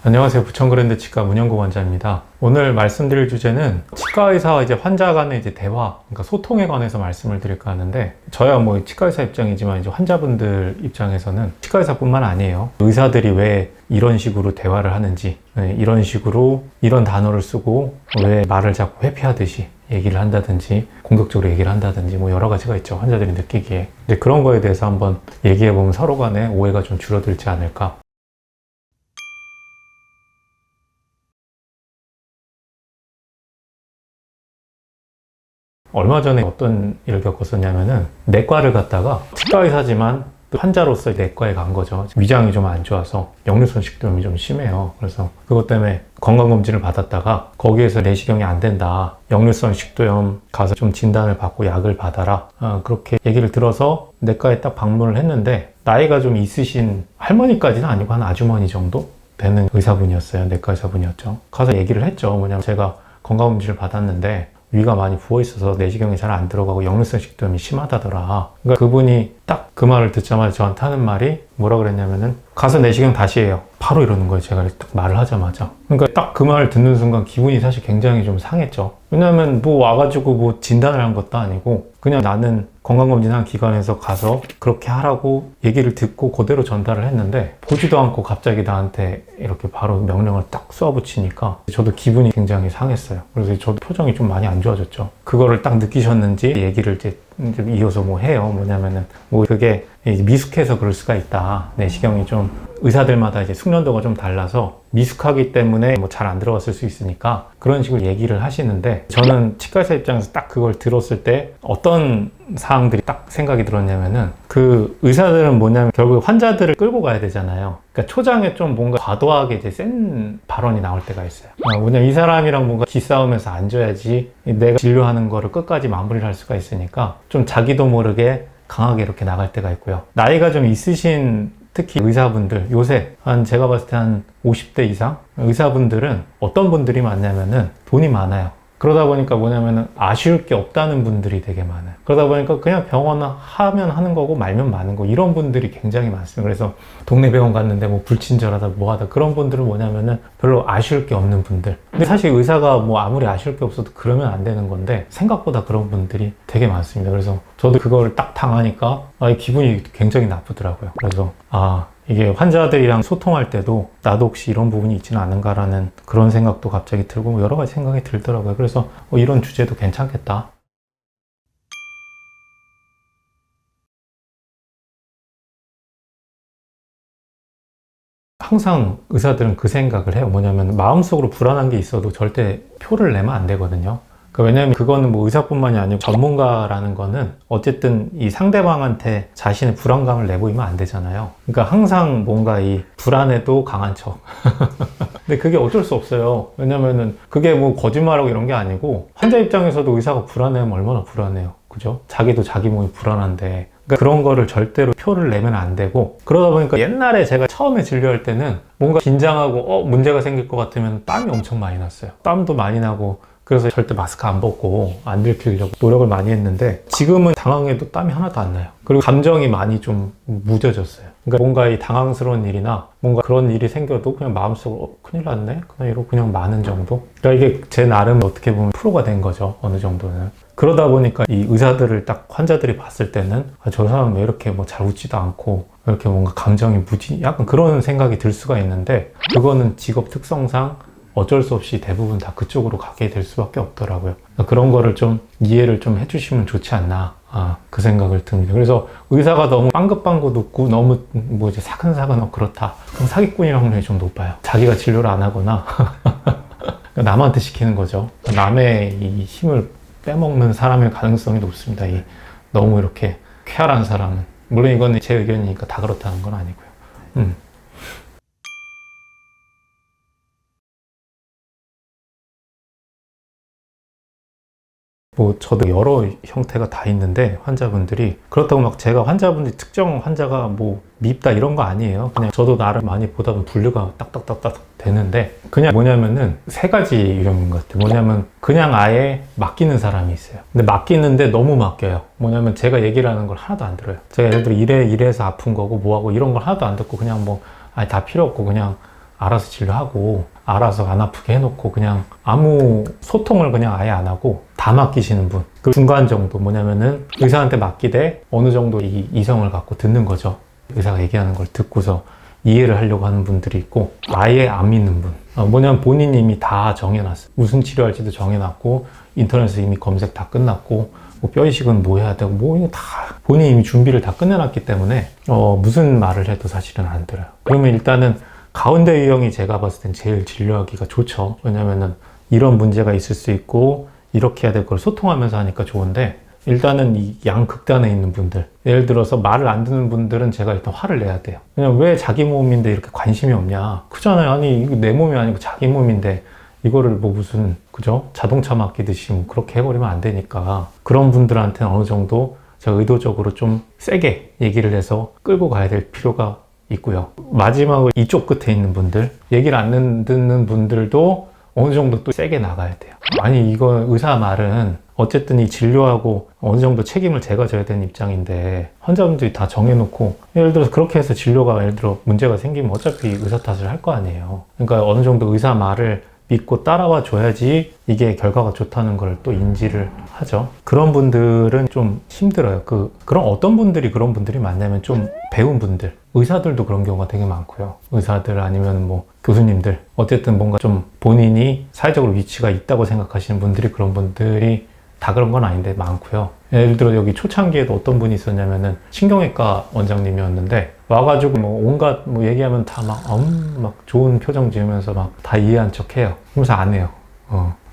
안녕하세요. 부천그랜드 치과 문영국 원장입니다. 오늘 말씀드릴 주제는 치과의사와 환자 간의 대화, 그러니까 소통에 관해서 말씀을 드릴까 하는데, 저야 치과의사 입장이지만 환자분들 입장에서는 치과의사뿐만 아니에요. 의사들이 왜 이런 식으로 대화를 하는지, 이런 식으로 이런 단어를 쓰고 왜 말을 자꾸 회피하듯이 얘기를 한다든지 공격적으로 얘기를 한다든지 여러 가지가 있죠. 환자들이 느끼기에. 근데 그런 거에 대해서 한번 얘기해보면 서로 간에 오해가 좀 줄어들지 않을까. 얼마 전에 어떤 일을 겪었었냐면은 내과를 갔다가 치과의사지만 또 환자로서 내과에 간 거죠. 위장이 좀 안 좋아서 역류성 식도염이 좀 심해요. 그래서 그것 때문에 건강검진을 받았다가 거기에서 내시경이 안 된다, 역류성 식도염 가서 좀 진단을 받고 약을 받아라, 그렇게 얘기를 들어서 내과에 딱 방문을 했는데, 나이가 좀 있으신 할머니까지는 아니고 한 아주머니 정도 되는 의사분이었어요. 내과 의사분이었죠. 가서 얘기를 했죠. 뭐냐면 제가 건강검진을 받았는데 위가 많이 부어있어서 내시경이 잘 안 들어가고 역류성 식도염이 심하다더라. 그러니까 그분이 딱 그 말을 듣자마자 저한테 하는 말이 뭐라 그랬냐면은, 가서 내시경 다시 해요. 바로 이러는 거예요. 제가 딱 말을 하자마자. 그러니까 딱 그 말을 듣는 순간 기분이 사실 굉장히 좀 상했죠. 왜냐면 와가지고 진단을 한 것도 아니고 그냥 나는 건강검진한 기관에서 가서 그렇게 하라고 얘기를 듣고 그대로 전달을 했는데, 보지도 않고 갑자기 나한테 이렇게 바로 명령을 딱 쏘아붙이니까 저도 기분이 굉장히 상했어요. 그래서 저도 표정이 좀 많이 안 좋아졌죠. 그거를 딱 느끼셨는지 얘기를 좀 이어서 해요. 뭐냐면은 그게 미숙해서 그럴 수가 있다. 내시경이 좀 의사들마다 숙련도가 좀 달라서 미숙하기 때문에 잘 안 들어갔을 수 있으니까 그런 식으로 얘기를 하시는데, 저는 치과의사 입장에서 딱 그걸 들었을 때 어떤 사항들이 딱 생각이 들었냐면은, 그 의사들은 뭐냐면 결국 환자들을 끌고 가야 되잖아요. 그러니까 초장에 좀 뭔가 과도하게 센 발언이 나올 때가 있어요. 뭐냐면 이 사람이랑 뭔가 기싸움에서 앉아야지 내가 진료하는 거를 끝까지 마무리를 할 수가 있으니까 좀 자기도 모르게 강하게 이렇게 나갈 때가 있고요. 나이가 좀 있으신 특히 의사분들, 요새 제가 봤을 때 한 50대 이상 의사분들은 어떤 분들이 많냐면은 돈이 많아요. 그러다 보니까 뭐냐면은 아쉬울 게 없다는 분들이 되게 많아요. 그러다 보니까 그냥 병원 하면 하는 거고 말면 마는 거, 이런 분들이 굉장히 많습니다. 그래서 동네 병원 갔는데 불친절하다 뭐하다, 그런 분들은 뭐냐면은 별로 아쉬울 게 없는 분들. 근데 사실 의사가 아무리 아쉬울 게 없어도 그러면 안 되는 건데, 생각보다 그런 분들이 되게 많습니다. 그래서 저도 그걸 딱 당하니까 기분이 굉장히 나쁘더라고요. 그래서 이게 환자들이랑 소통할 때도 나도 혹시 이런 부분이 있지는 않은가라는 그런 생각도 갑자기 들고 여러 가지 생각이 들더라고요. 그래서 이런 주제도 괜찮겠다. 항상 의사들은 그 생각을 해요. 뭐냐면 마음속으로 불안한 게 있어도 절대 표를 내면 안 되거든요. 왜냐면 그거는 의사뿐만이 아니고 전문가라는 거는 어쨌든 이 상대방한테 자신의 불안감을 내보이면 안 되잖아요. 그러니까 항상 뭔가 이 불안해도 강한 척. 근데 그게 어쩔 수 없어요. 왜냐면은 그게 거짓말하고 이런 게 아니고, 환자 입장에서도 의사가 불안해하면 얼마나 불안해요. 그죠? 자기도 자기 몸이 불안한데. 그러니까 그런 거를 절대로 표를 내면 안 되고, 그러다 보니까 옛날에 제가 처음에 진료할 때는 뭔가 긴장하고 문제가 생길 것 같으면 땀이 엄청 많이 났어요. 땀도 많이 나고, 그래서 절대 마스크 안 벗고 안 들키려고 노력을 많이 했는데, 지금은 당황해도 땀이 하나도 안 나요. 그리고 감정이 많이 좀 무뎌졌어요. 그러니까 뭔가 이 당황스러운 일이나 뭔가 그런 일이 생겨도 그냥 마음속으로 큰일 났네? 그냥 이러고 그냥 마는 정도? 그러니까 이게 제 나름 어떻게 보면 프로가 된 거죠. 어느 정도는. 그러다 보니까 이 의사들을 딱 환자들이 봤을 때는 저 사람 왜 이렇게 잘 웃지도 않고 이렇게 뭔가 감정이 약간 그런 생각이 들 수가 있는데, 그거는 직업 특성상 어쩔 수 없이 대부분 다 그쪽으로 가게 될 수밖에 없더라고요. 그런 거를 좀 이해를 좀 해주시면 좋지 않나, 그 생각을 듭니다. 그래서 의사가 너무 빵긋빵긋 웃고 너무 사근사근 그렇다, 그럼 사기꾼이라는 확률이 좀 높아요. 자기가 진료를 안 하거나 남한테 시키는 거죠. 남의 이 힘을 빼먹는 사람일 가능성이 높습니다. 너무 이렇게 쾌활한 사람은. 물론 이건 제 의견이니까 다 그렇다는 건 아니고요. 저도 여러 형태가 다 있는데, 환자분들이 그렇다고 제가 환자분들이 특정 환자가 밉다 이런 거 아니에요. 그냥 저도 나름 많이 보다 보면 분류가 딱딱딱딱 되는데, 그냥 뭐냐면은 세 가지 유형인 것 같아요. 뭐냐면 그냥 아예 맡기는 사람이 있어요. 근데 맡기는데 너무 맡겨요. 뭐냐면 제가 얘기를 하는 걸 하나도 안 들어요. 제가 예를 들어 이래서 아픈 거고 뭐하고 이런 걸 하나도 안 듣고 그냥 다 필요 없고 그냥 알아서 진료하고 알아서 안 아프게 해놓고 그냥 아무 소통을 그냥 아예 안 하고 다 맡기시는 분. 그 중간 정도 뭐냐면은 의사한테 맡기되 어느 정도 이 이성을 갖고 듣는 거죠. 의사가 얘기하는 걸 듣고서 이해를 하려고 하는 분들이 있고 아예 안 믿는 분. 뭐냐면 본인이 이미 다 정해놨어요. 무슨 치료할지도 정해놨고 인터넷에서 이미 검색 다 끝났고 뭐 뼈 이식은 뭐 해야 되고 뭐 이거 다 본인이 이미 준비를 다 끝내놨기 때문에 무슨 말을 해도 사실은 안 들어요. 그러면 일단은 가운데 유형이 제가 봤을 땐 제일 진료하기가 좋죠. 왜냐면은 이런 문제가 있을 수 있고 이렇게 해야 될 걸 소통하면서 하니까 좋은데 일단은 이 양극단에 있는 분들, 예를 들어서 말을 안 듣는 분들은 제가 일단 화를 내야 돼요. 그냥 왜 자기 몸인데 이렇게 관심이 없냐. 그잖아요. 아니 이거 내 몸이 아니고 자기 몸인데 이거를 뭐 무슨 그죠? 자동차 맡기듯이 뭐 그렇게 해버리면 안 되니까 그런 분들한테는 어느 정도 제가 의도적으로 좀 세게 얘기를 해서 끌고 가야 될 필요가 있고요. 마지막으로 이쪽 끝에 있는 분들, 얘기를 안 듣는 분들도 어느 정도 또 세게 나가야 돼요. 아니 이거 의사 말은 어쨌든 이 진료하고 어느 정도 책임을 제가 져야 되는 입장인데 환자분들이 다 정해놓고 예를 들어서 그렇게 해서 진료가 예를 들어 문제가 생기면 어차피 의사 탓을 할 거 아니에요. 그러니까 어느 정도 의사 말을 믿고 따라와 줘야지 이게 결과가 좋다는 걸 또 인지를 하죠. 그런 분들은 좀 힘들어요. 그런 어떤 분들이 그런 분들이 많냐면 좀 배운 분들, 의사들도 그런 경우가 되게 많고요. 의사들 아니면 뭐 교수님들, 어쨌든 뭔가 좀 본인이 사회적으로 위치가 있다고 생각하시는 분들이 그런 분들이 다 그런 건 아닌데 많고요. 예를 들어 여기 초창기에도 어떤 분이 있었냐면은 신경외과 원장님이었는데 와가지고 뭐 온갖 뭐 얘기하면 다 막 좋은 표정 지으면서 막 다 이해한 척 해요. 그러면서 안 해요.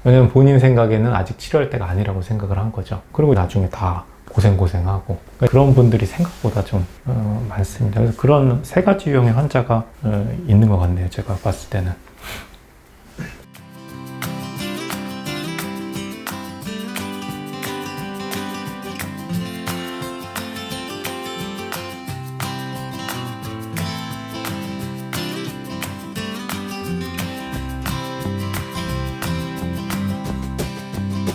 왜냐면 본인 생각에는 아직 치료할 때가 아니라고 생각을 한 거죠. 그리고 나중에 다 고생하고 그런 분들이 생각보다 좀 많습니다. 그래서 그런 세 가지 유형의 환자가 있는 것 같네요. 제가 봤을 때는.